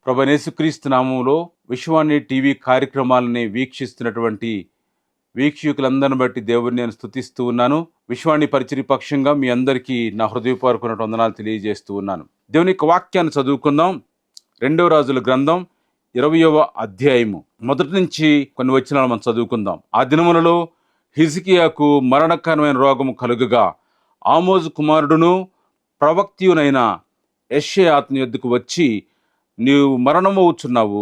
ప్రభువైన యేసుక్రీస్తు నామములో విశ్వాన్ని టీవీ కార్యక్రమాలని వీక్షిస్తున్నటువంటి వీక్షకులందరిని బట్టి దేవుడిని నేను స్తుతిస్తూ ఉన్నాను. విశ్వాన్ని పరిచర్య పక్షంగా మీ అందరికీ నా హృదయపూర్వక వందనాలు తెలియజేస్తూ ఉన్నాను. దేవుని యొక్క వాక్యాన్ని చదువుకుందాం. 2 రాజుల గ్రంథం 20వ అధ్యాయము మొదటి నుంచి కొన్ని వచనాలు మనం చదువుకుందాం. ఆ దినములలో హిజ్కియాకు మరణకరమైన రోగము కలుగగా ఆమోజు కుమారుడును ప్రవక్తియునైన యెషయా అతని యొద్దకు వచ్చి, నీవు మరణమవుచున్నావు,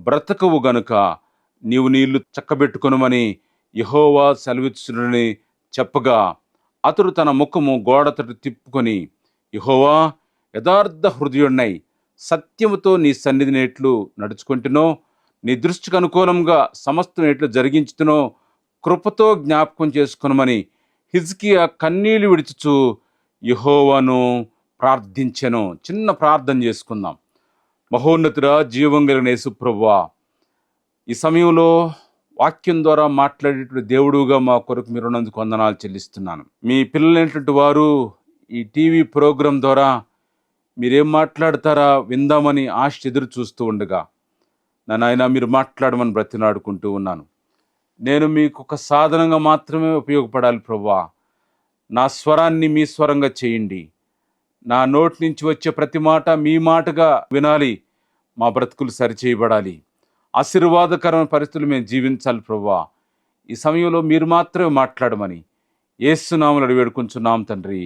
బ్రతకవు గనుక నీవు నీళ్లు చక్కబెట్టుకొనుమని యెహోవా సెలవిచ్చునని చెప్పగా, అతడు తన ముఖము గోడ తట్టు తిప్పుకొని, యెహోవా, యథార్థ హృదయుడినై సత్యముతో నీ సన్నిధిని ఎట్లు నడుచుకుంటునో, నీ దృష్టికి అనుకూలంగా సమస్తం ఎట్లు జరిగించుతునో కృపతో జ్ఞాపకం చేసుకొనుమని హిజ్కియా కన్నీళ్లు విడుచుచు యెహోవాను ప్రార్థించెను. చిన్న ప్రార్థన చేసుకుందాం. మహోన్నతుడా, జీవం కలిగిన యేసు ప్రభువా, ఈ సమయంలో వాక్యం ద్వారా మాట్లాడేటువంటి దేవుడుగా మా కొరకు మీరు ఉన్నందుకు వందనాలు చెల్లిస్తున్నాను. మీ పిల్లలైనటువంటి వారు ఈ టీవీ ప్రోగ్రాం ద్వారా మీరేం మాట్లాడతారా విందామని ఆశ ఎదురు చూస్తూ ఉండగా, నాయన మీరు మాట్లాడమని బ్రతిలాడుకుంటూ ఉన్నాను. నేను మీకు ఒక సాధనంగా మాత్రమే ఉపయోగపడాలి ప్రభువా. నా స్వరాన్ని మీ స్వరంగా చేయండి. నా నోటి నుంచి వచ్చే ప్రతి మాట మీ మాటగా వినాలి. మా బ్రతుకులు సరిచేయబడాలి. ఆశీర్వాదకరమైన పరిస్థితులు మేము జీవించాలి ప్రభువా. ఈ సమయంలో మీరు మాత్రమే మాట్లాడమని యేసు నామములో అడిగి వేడుకుంటున్నాం తండ్రి,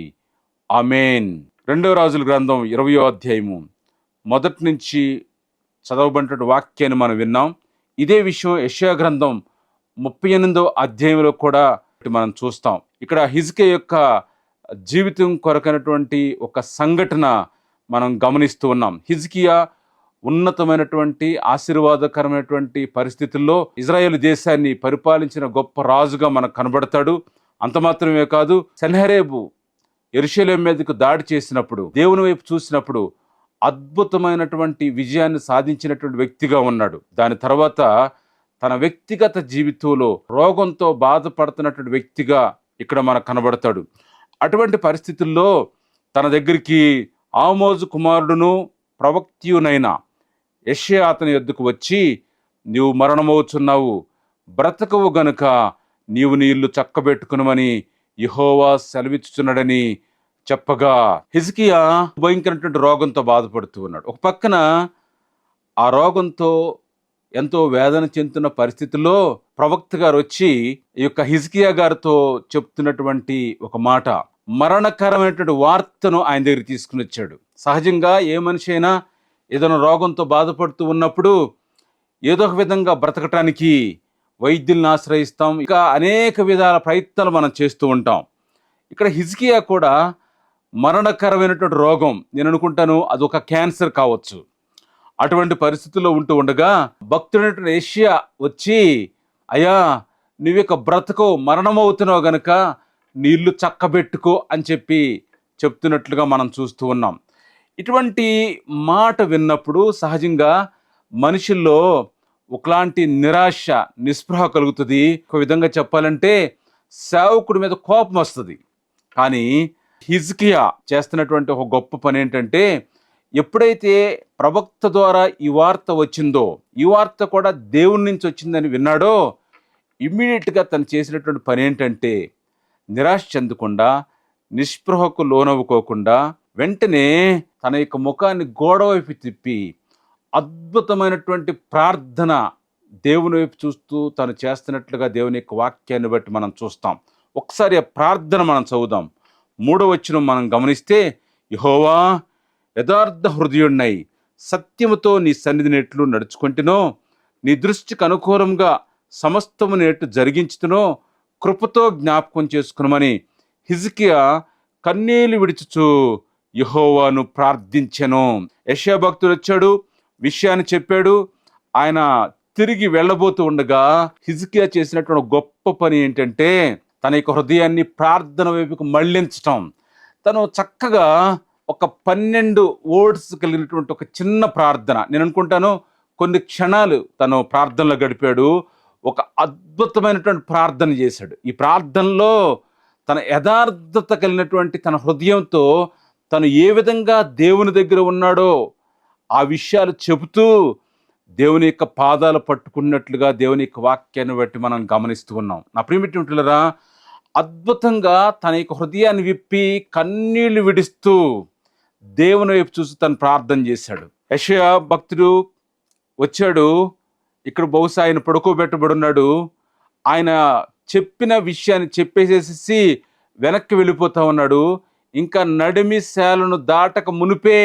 ఆమేన్. 2 రాజుల గ్రంథం 20వ అధ్యాయము మొదటి నుంచి చదవబడిన వాక్యాన్ని మనం విన్నాం. ఇదే విషయం యెషయా గ్రంథం 38వ అధ్యాయంలో కూడా మనం చూస్తాం. ఇక్కడ హిజ్కియా యొక్క జీవితం కొరకైనటువంటి ఒక సంఘటన మనం గమనిస్తూ ఉన్నాం. హిజ్కియా ఉన్నతమైనటువంటి ఆశీర్వాదకరమైనటువంటి పరిస్థితుల్లో ఇజ్రాయేల్ దేశాన్ని పరిపాలించిన గొప్ప రాజుగా మనకు కనబడతాడు. అంత మాత్రమే కాదు, సెన్హెరీబు యెరూషలేము మీదకు దాడి చేసినప్పుడు, దేవుని వైపు చూసినప్పుడు అద్భుతమైనటువంటి విజయాన్ని సాధించినటువంటి వ్యక్తిగా ఉన్నాడు. దాని తర్వాత తన వ్యక్తిగత జీవితంలో రోగంతో బాధపడుతున్నటువంటి వ్యక్తిగా ఇక్కడ మనకు కనబడతాడు. అటువంటి పరిస్థితుల్లో తన దగ్గరికి ఆమోజు కుమారుడును ప్రవక్తియునైన యెషయా అతని యొద్దకు వచ్చి, నీవు మరణమవుచున్నావు, బ్రతకవు గనుక నీవు నీ ఇల్లు చక్కబెట్టుకునమని యెహోవా సెలవిచ్చుచున్నాడని చెప్పగా, హిజ్కియా భయంకరమైనటువంటి రోగంతో బాధపడుతూ ఉన్నాడు. ఒక పక్కన ఆ రోగంతో ఎంతో వేదన చెందుతున్న పరిస్థితుల్లో ప్రవక్త గారు వచ్చి ఈ యొక్క హిజ్కియా గారితో చెప్తున్నటువంటి ఒక మాట, మరణకరమైనటువంటి వార్తను ఆయన దగ్గరికి తీసుకుని వచ్చాడు. సహజంగా ఏ మనిషి అయినా ఏదైనా రోగంతో బాధపడుతూ ఉన్నప్పుడు ఏదో ఒక విధంగా బ్రతకటానికి వైద్యుల్ని ఆశ్రయిస్తాం. ఇంకా అనేక విధాల ప్రయత్నాలు మనం చేస్తూ ఉంటాం. ఇక్కడ హిజ్కియా కూడా మరణకరమైనటువంటి రోగం, నేను అనుకుంటాను అదొక క్యాన్సర్ కావచ్చు. అటువంటి పరిస్థితుల్లో ఉంటూ ఉండగా భక్తుడైనటువంటి యెషయా వచ్చి, అయ్యా నువ్వు ఇక బ్రతకో, మరణమవుతున్నావు గనుక నీ ఇల్లు చక్కబెట్టుకో అని చెప్పి చెప్తున్నట్లుగా మనం చూస్తూ ఉన్నాం. ఇటువంటి మాట విన్నప్పుడు సహజంగా మనుషుల్లో ఒకలాంటి నిరాశ, నిస్పృహ కలుగుతుంది. ఒక విధంగా చెప్పాలంటే సేవకుడి మీద కోపం వస్తుంది. కానీ హిజ్కియా చేస్తున్నటువంటి ఒక గొప్ప పని ఏంటంటే, ఎప్పుడైతే ప్రవక్త ద్వారా ఈ వార్త వచ్చిందో, ఈ వార్త కూడా దేవుని నుంచి వచ్చిందని విన్నాడో, ఇమ్మీడియట్గా తను చేసినటువంటి పని ఏంటంటే, నిరాశ చెందకుండా, నిస్పృహకు లోనవ్వుకోకుండా వెంటనే తన యొక్క ముఖాన్ని గోడ వైపు తిప్పి అద్భుతమైనటువంటి ప్రార్థన దేవుని వైపు చూస్తూ తను చేస్తున్నట్లుగా దేవుని యొక్క వాక్యాన్ని బట్టి మనం చూస్తాం. ఒకసారి ఆ ప్రార్థన మనం చదువుదాం. 3వ వచనం మనం గమనిస్తే, యెహోవా, యథార్థ హృదయుడినై సత్యముతో నీ సన్నిధిని ఎట్లు నడుచుకుంటునో, నీ దృష్టికి అనుకూలంగా సమస్తమును ఎట్లు జరిగించుతునో కృపతో జ్ఞాపకం చేసుకునమని హిజ్కియా కన్నీళ్లు విడుచుచు యెహోవాను ప్రార్థించెను. యెషయా భక్తుడు వచ్చాడు, విషయాన్ని చెప్పాడు. ఆయన తిరిగి వెళ్ళబోతూ ఉండగా హిజ్కియా చేసినటువంటి గొప్ప పని ఏంటంటే, తన యొక్క హృదయాన్ని ప్రార్థన వైపుకు మళ్లించటం. తను చక్కగా ఒక 12 వర్డ్స్ కలిగినటువంటి ఒక చిన్న ప్రార్థన, నేను అనుకుంటాను కొన్ని క్షణాలు తను ప్రార్థనలో గడిపాడు. ఒక అద్భుతమైనటువంటి ప్రార్థన చేశాడు. ఈ ప్రార్థనలో తన యథార్థత కలిగినటువంటి తన హృదయంతో తను ఏ విధంగా దేవుని దగ్గర ఉన్నాడో ఆ విషయాలు చెబుతూ దేవుని యొక్క పాదాలు పట్టుకున్నట్లుగా దేవుని యొక్క వాక్యాన్ని బట్టి మనం గమనిస్తూ ఉన్నాం. నా ప్రియమిత్రులారా, అద్భుతంగా తన యొక్క హృదయాన్ని విప్పి కన్నీళ్లు విడుస్తూ దేవుని వైపు చూసి తను ప్రార్థన చేశాడు. యెషయా భక్తుడు వచ్చాడు. ఇక్కడ బహుశా ఆయన పడుకోబెట్టబడున్నాడు. ఆయన చెప్పిన విషయాన్ని చెప్పేసేసి వెనక్కి వెళ్ళిపోతా ఉన్నాడు. ఇంకా నడిమి శాలను దాటక మునిపే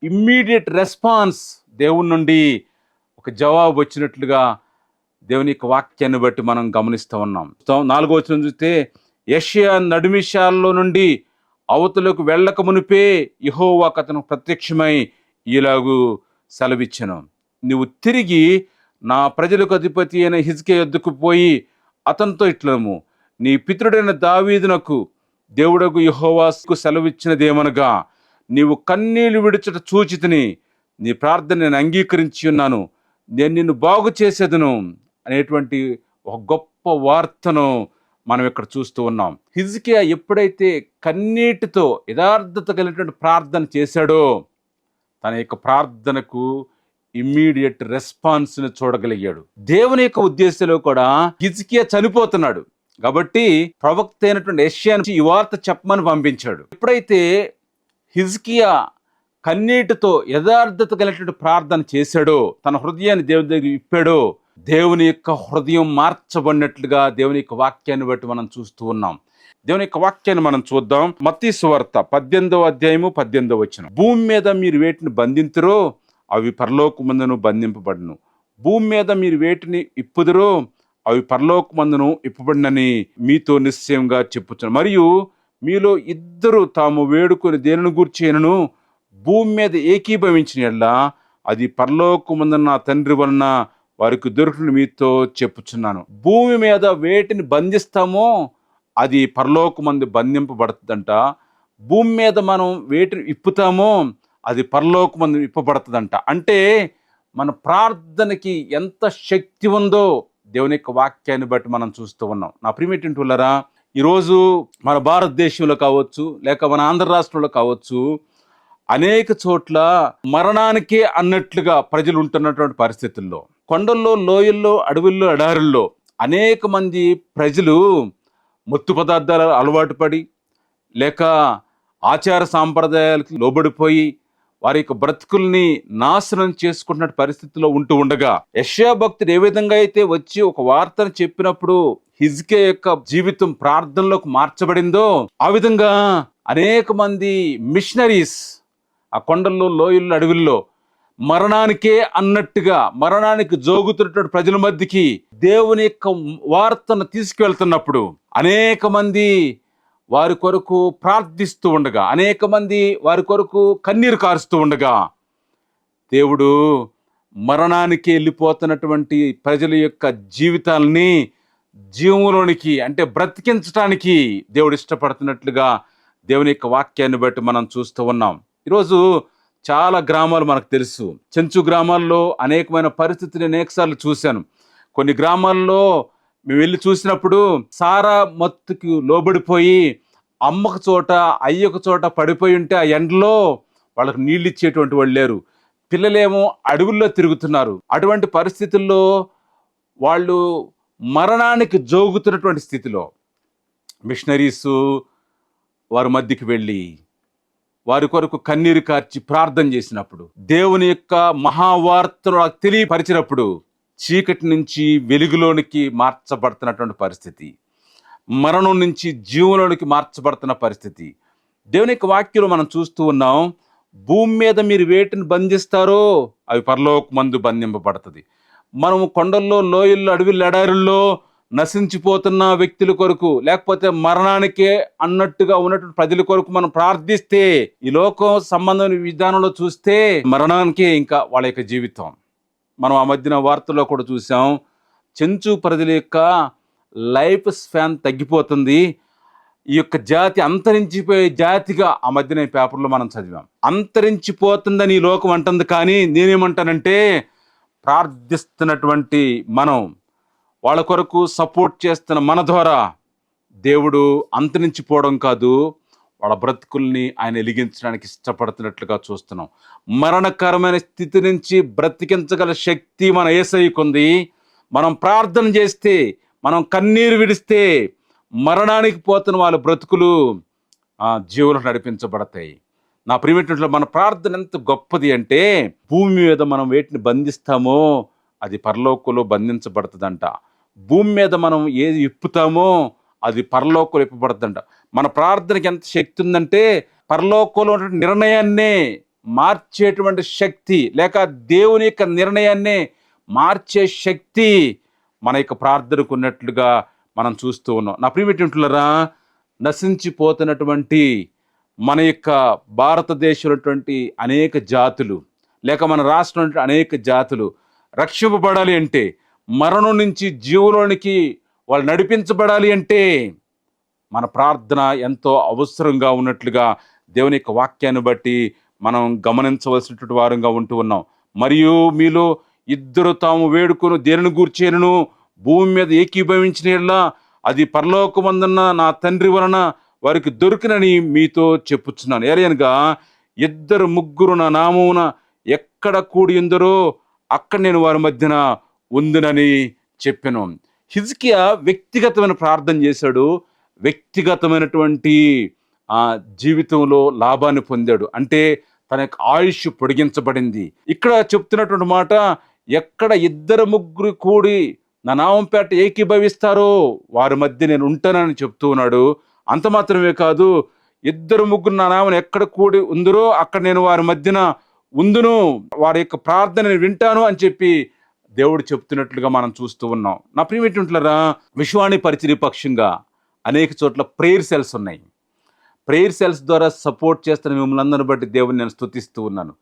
ఇమ్మీడియట్ రెస్పాన్స్ దేవుని నుండి ఒక జవాబు వచ్చినట్లుగా దేవుని యొక్క వాక్యాన్ని బట్టి మనం గమనిస్తూ ఉన్నాం. 4వ వచనం చూస్తే, యెషయా నడిమిశాలలో నుండి అవతలకు వెళ్ళక మునిపే యెహోవా అతను ప్రత్యక్షమై ఇలాగు సెలవిచ్చెను, నువ్వు తిరిగి నా ప్రజలకు అధిపతి అయిన హిజ్కియా యొద్దకు పోయి అతనితో ఇట్లము, నీ పితరుడైన దావీదునకు దేవుడకు యెహోవాకు సెలవిచ్చినదేమనగా, నీవు కన్నీళ్లు విడుచుట చూచితిని, నీ ప్రార్థన నేను అంగీకరించి ఉన్నాను, నేను నిన్ను బాగు చేసేదను అనేటువంటి ఒక గొప్ప వార్తను మనం ఇక్కడ చూస్తూ ఉన్నాం. హిజ్కియా ఎప్పుడైతే కన్నీటితో యథార్థత కలిగినటువంటి ప్రార్థన చేశాడో తన యొక్క ప్రార్థనకు ఇమ్మీడియట్ రెస్పాన్స్ని చూడగలిగాడు. దేవుని యొక్క ఉద్దేశంలో కూడా హిజ్కియా చనిపోతున్నాడు కాబట్టి ప్రవక్త అయినటువంటి యెషయాను ఈ వార్త చెప్పమని పంపించాడు. ఎప్పుడైతే హిజ్కియా కన్నీటితో యథార్థత కలిగినటువంటి ప్రార్థన చేశాడో, తన హృదయాన్ని దేవుని దగ్గర ఇప్పాడో, దేవుని యొక్క హృదయం మార్చబడినట్లుగా దేవుని యొక్క వాక్యాన్ని బట్టి మనం చూస్తూ ఉన్నాం. దేవుని యొక్క వాక్యాన్ని మనం చూద్దాం. మత్తయి సువార్త 18వ అధ్యాయము 18వ వచనం, భూమి మీద మీరు వేటిని బంధింతురో అవి పరలోకమందును బంధింపబడును, భూమి మీద మీరు వేటిని ఇప్పుదురో అవి పరలోకమందును ఇప్పబడినని మీతో నిశ్చయంగా చెప్పుచున్నాను. మరియు మీలో ఇద్దరు తాము వేడుకొని దేనిని గూర్చేనను భూమి మీద ఏకీభవించిన యెడల అది పరలోకమందున నా తండ్రి వలన వారికి దొరుకుని మీతో చెప్పుచున్నాను. భూమి మీద వేటిని బంధిస్తామో అది పరలోకమందు బంధింపబడుతుందంట. భూమి మీద మనం వేటిని ఇప్పుతామో అది పరలోకమందు ఇప్పబడుతుందంట. అంటే మన ప్రార్థనకి ఎంత శక్తి ఉందో దేవుని యొక్క వాక్యాన్ని బట్టి మనం చూస్తూ ఉన్నాం. నా ప్రియమైనటువంటి వాళ్ళారా, ఈరోజు మన భారతదేశంలో కావచ్చు, లేక మన ఆంధ్ర రాష్ట్రంలో కావచ్చు, అనేక చోట్ల మరణానికే అన్నట్లుగా ప్రజలు ఉంటున్నటువంటి పరిస్థితుల్లో, కొండల్లో, లోయల్లో, అడవుల్లో, ఎడారుల్లో అనేక మంది ప్రజలు మత్తు పదార్థాలు అలవాటు పడి, లేక ఆచార సాంప్రదాయాలకు లోబడిపోయి వారి యొక్క బ్రతుకుల్ని నాశనం చేసుకుంటున్న పరిస్థితిలో ఉంటూ ఉండగా, యెషయా భక్తుడు ఏ విధంగా అయితే వచ్చి ఒక వార్తను చెప్పినప్పుడు హిజ్కియా యొక్క జీవితం ప్రార్థనలోకి మార్చబడిందో, ఆ విధంగా అనేక మంది మిషనరీస్ ఆ కొండల్లో, లోయల్లో, అడవుల్లో మరణానికే అన్నట్టుగా మరణానికి జోగుతున్నటువంటి ప్రజల మధ్యకి దేవుని యొక్క వార్తను తీసుకువెళ్తున్నప్పుడు అనేక మంది వారి కొరకు ప్రార్థిస్తూ ఉండగా, అనేక మంది వారి కొరకు కన్నీరు కారుస్తూ ఉండగా, దేవుడు మరణానికి వెళ్ళిపోతున్నటువంటి ప్రజల యొక్క జీవితాలని జీవంలోనికి, అంటే బ్రతికించడానికి దేవుడు ఇష్టపడుతున్నట్లుగా దేవుని యొక్క వాక్యాన్ని బట్టి మనం చూస్తూ ఉన్నాం. ఈరోజు చాలా గ్రామాలు మనకు తెలుసు. చెంచు గ్రామాల్లో అనేకమైన పరిస్థితులు అనేకసార్లు చూశాను. కొన్ని గ్రామాల్లో మేము వెళ్ళి చూసినప్పుడు సారా మత్తుకు లోబడిపోయి అమ్మక చోట, అయ్యక చోట పడిపోయి ఉంటే ఆ ఎండలో వాళ్ళకు నీళ్ళు ఇచ్చేటువంటి వాళ్ళు లేరు. పిల్లలేమో అడవుల్లో తిరుగుతున్నారు. అటువంటి పరిస్థితుల్లో వాళ్ళు మరణానికి జోగుతున్నటువంటి స్థితిలో మిషనరీసు వారి మధ్యకి వెళ్ళి వారి కొరకు కన్నీరు కార్చి ప్రార్థన చేసినప్పుడు, దేవుని యొక్క మహావార్తను తెలియపరిచినప్పుడు చీకటి నుంచి వెలుగులోనికి మార్చబడుతున్నటువంటి పరిస్థితి, మరణం నుంచి జీవంలోనికి మార్చబడుతున్న పరిస్థితి దేవుని యొక్క వాక్యంలో మనం చూస్తూ ఉన్నాం. భూమి మీద మీరు వేటిని బంధిస్తారో అవి పరలోకమందు బంధింపబడుతుంది. మనము కొండల్లో, లోయల్లో, అడవిల్లో, ఎడారుల్లో నశించిపోతున్న వ్యక్తుల కొరకు, లేకపోతే మరణానికే అన్నట్టుగా ఉన్నటువంటి ప్రజల కొరకు మనం ప్రార్థిస్తే, ఈ లోకం సంబంధమైన విధానంలో చూస్తే మరణానికే ఇంకా వాళ్ళ యొక్క జీవితం. మనం ఆ మధ్యన వార్తల్లో కూడా చూసాం, చెంచు ప్రజల యొక్క లైఫ్ స్పాన్ తగ్గిపోతుంది, ఈ యొక్క జాతి అంతరించిపోయే జాతిగా ఆ మధ్యన పేపర్లో మనం చదివాం. అంతరించిపోతుందని ఈ లోకం అంటుంది. కానీ నేనేమంటానంటే, ప్రార్థిస్తున్నటువంటి మనం, వాళ్ళ కొరకు సపోర్ట్ చేస్తున్న మన ద్వారా దేవుడు అంతరించిపోవడం కాదు, వాళ్ళ బ్రతుకుల్ని ఆయన వెలిగించడానికి ఇష్టపడుతున్నట్లుగా చూస్తున్నాం. మరణకరమైన స్థితి నుంచి బ్రతికించగల శక్తి మన యేసయ్యకుంది. మనం ప్రార్థన చేస్తే, మనం కన్నీరు విడిస్తే మరణానికి పోతున్న వాళ్ళ బ్రతుకులు జీవులకు నడిపించబడతాయి. నా ప్రియమైనటువంటి మన ప్రార్థన ఎంత గొప్పది అంటే, భూమి మీద మనం వేటిని బంధిస్తామో అది పరలోకంలో బంధించబడుతుందంట. భూమి మీద మనం ఏది విప్పుతామో అది పరలోకంలో విప్పబడుతుందంట. మన ప్రార్థనకి ఎంత శక్తి ఉందంటే, పరలోకంలో ఉన్నటువంటి నిర్ణయాన్నే మార్చేటువంటి శక్తి, లేక దేవుని యొక్క నిర్ణయాన్నే మార్చే శక్తి మన యొక్క ప్రార్థనకు ఉన్నట్లుగా మనం చూస్తూ ఉన్నాం. నా ప్రియమైనటువంటివారా, నశించిపోతున్నటువంటి మన యొక్క భారతదేశంలో అనేక జాతులు, లేక మన రాష్ట్రంలో అనేక జాతులు రక్షింపబడాలి అంటే, మరణం నుంచి జీవులోనికి వాళ్ళు నడిపించబడాలి అంటే మన ప్రార్థన ఎంతో అవసరంగా ఉన్నట్లుగా దేవుని యొక్క వాక్యాన్ని బట్టి మనం గమనించవలసినటువంటి వారంగా ఉంటూ ఉన్నాం. మరియు మీలో ఇద్దరు తాము వేడుకొని దేనిని గూర్చేనను భూమి మీద ఏకీభవించిన అది పరలోకమందున్న నా తండ్రి వలన వారికి దొరికినని మీతో చెప్పుచున్నాను. ఏలయనగా ఇద్దరు ముగ్గురు నా నామమున ఎక్కడ కూడి ఉందరో అక్కడ నేను వారి మధ్యన ఉందునని చెప్పాను. హిజ్కియా వ్యక్తిగతమైన ప్రార్థన చేశాడు. వ్యక్తిగతమైనటువంటి జీవితంలో లాభాన్ని పొందాడు. అంటే తన యొక్క ఆయుష్ పొడిగించబడింది. ఇక్కడ చెప్తున్నటువంటి మాట, ఎక్కడ ఇద్దరు ముగ్గురు కూడి నా నామం పేట ఏకీభవిస్తారో వారి మధ్య నేను ఉంటానని చెప్తూ ఉన్నాడు. అంత మాత్రమే కాదు, ఇద్దరు ముగ్గురు నా నామం ఎక్కడ కూడి ఉందరో అక్కడ నేను వారి మధ్యన ఉందును, వారి యొక్క ప్రార్థన వింటాను అని చెప్పి దేవుడు చెప్తున్నట్లుగా మనం చూస్తూ ఉన్నాం. నా ప్రియమైనటువంటివారా, విశ్వాణి పరిచర్య పక్షంగా అనేక చోట్ల ప్రేయర్ సెల్స్ ఉన్నాయి. ప్రేయర్ సెల్స్ ద్వారా సపోర్ట్ చేస్తున్న మిమ్మల్ని అందరిని బట్టి దేవుని నేను స్తుతిస్తూ ఉన్నాను.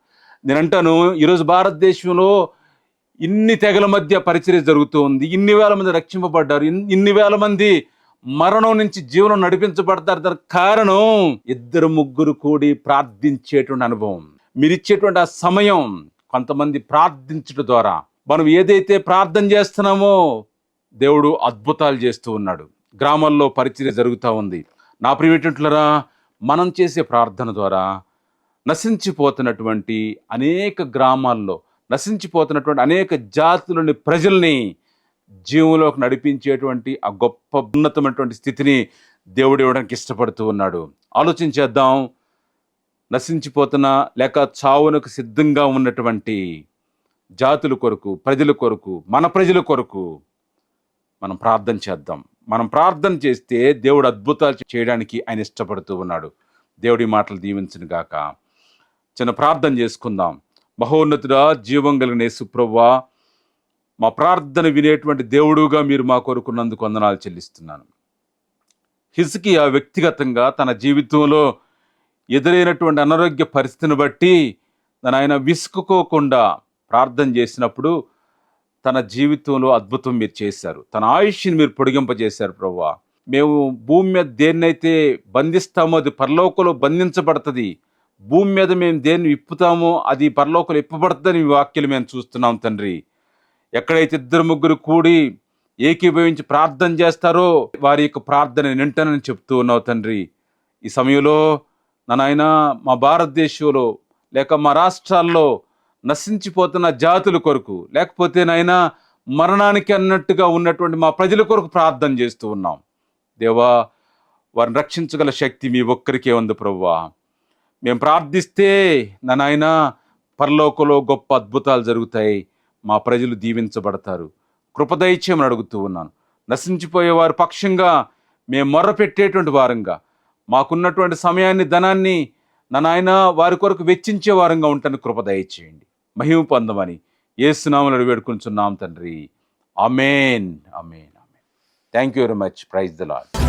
నేను అంటాను, ఈరోజు భారతదేశంలో ఇన్ని తెగల మధ్య పరిచర్య జరుగుతూ ఉంది. ఇన్ని వేల మంది రక్షింపబడ్డారు. ఇన్ని వేల మంది మరణం నుంచి జీవనం నడిపించబడతారు. దానికి కారణం ఇద్దరు ముగ్గురు కూడి ప్రార్థించేటువంటి అనుభవం. మీరు ఇచ్చేటువంటి ఆ సమయం, కొంతమంది ప్రార్థించడం ద్వారా మనం ఏదైతే ప్రార్థన చేస్తున్నామో దేవుడు అద్భుతాలు చేస్తూ ఉన్నాడు. గ్రామాల్లో పరిచర్య జరుగుతూ ఉంది. నా ప్రియమైనటువంటివారా, మనం చేసే ప్రార్థన ద్వారా నశించిపోతున్నటువంటి అనేక గ్రామాల్లో నశించిపోతున్నటువంటి అనేక జాతులని, ప్రజల్ని జీవంలోకి నడిపించేటువంటి ఆ గొప్ప ఉన్నతమైనటువంటి స్థితిని దేవుడు ఇవ్వడానికి ఇష్టపడుతూ ఉన్నాడు. ఆలోచించేద్దాం. నశించిపోతున్న లేక చావునకు సిద్ధంగా ఉన్నటువంటి జాతుల కొరకు, ప్రజల కొరకు, మన ప్రజల కొరకు మనం ప్రార్థన చేద్దాం. మనం ప్రార్థన చేస్తే దేవుడు అద్భుతాలు చేయడానికి ఆయన ఇష్టపడుతూ ఉన్నాడు. దేవుడి మాటలు దీవించును గాక. చిన్న ప్రార్థన చేసుకుందాం. మహోన్నతుడా, జీవం కలిగిన యేసు ప్రభువా, మా ప్రార్థన వినేటువంటి దేవుడుగా మీరు మా కొరకున్నందుకు వందనాలు చెల్లిస్తున్నాను. హిజ్కియా వ్యక్తిగతంగా తన జీవితంలో ఎదురైనటువంటి అనారోగ్య పరిస్థితిని బట్టి ఆయన విసుక్కోకుండా ప్రార్థన చేసినప్పుడు తన జీవితంలో అద్భుతం మీరు చేశారు. తన ఆయుష్ని మీరు పొడిగింపజేశారు. ప్రభువా, మేము భూమి మీద దేన్నైతే బంధిస్తామో అది పరలోకంలో బంధించబడుతుంది. భూమి మీద మేము దేన్ని విప్పుతామో అది పరలోకంలో విప్పబడుతుందని మీ వాక్యాలు మేము చూస్తున్నాం తండ్రి. ఎక్కడైతే ఇద్దరు ముగ్గురు కూడి ఏకీభవించి ప్రార్థన చేస్తారో వారి యొక్క ప్రార్థన వింటానని చెప్తూ ఉన్నావు తండ్రి. ఈ సమయంలో నాయన మా భారతదేశంలో లేక మా రాష్ట్రాల్లో నశించిపోతున్న జాతుల కొరకు, లేకపోతే నాయనా మరణానికి అన్నట్టుగా ఉన్నటువంటి మా ప్రజల కొరకు ప్రార్థన చేస్తూ ఉన్నాం. దేవా, వారిని రక్షించగల శక్తి మీ ఒక్కరికే ఉంది ప్రభువా. మేము ప్రార్థిస్తే నాయనా పరలోకంలో గొప్ప అద్భుతాలు జరుగుతాయి. మా ప్రజలు దీవించబడతారు. కృపదైత్యమని అడుగుతూ ఉన్నాను. నశించిపోయే వారి పక్షంగా మేము మొర్రపెట్టేటువంటి వారంగా, మాకున్నటువంటి సమయాన్ని, ధనాన్ని నాయన వారి కొరకు వెచ్చించే వారంగా ఉంటాను. కృపదయచేయండి. మహిమ పొందమని యేసు నామములో వేడుకొంచున్నాం తండ్రి. ఆమేన్, ఆమేన్, ఆమేన్. Thank you very much. Praise the lord.